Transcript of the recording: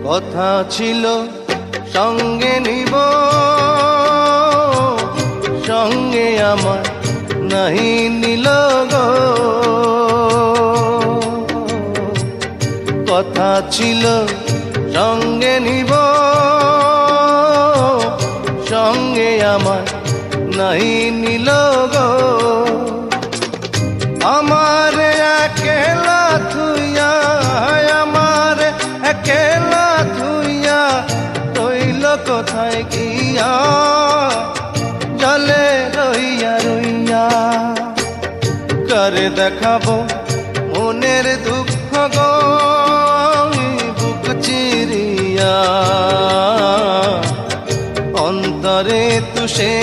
কথা ছিল সঙ্গে নিব, সঙ্গে আমার নাহি নিল গো। কথা ছিল সঙ্গে নিব, সঙ্গে আমার নাহি নিল গো। আমার একেলা থুইয়া, আমার একেলা থুইয়া রইল কোথায় গিয়া, জলে রইয়া রইয়া। করে দেখাবো মনের দুঃখ গো বুক চিরিয়া, অন্তরে তুষে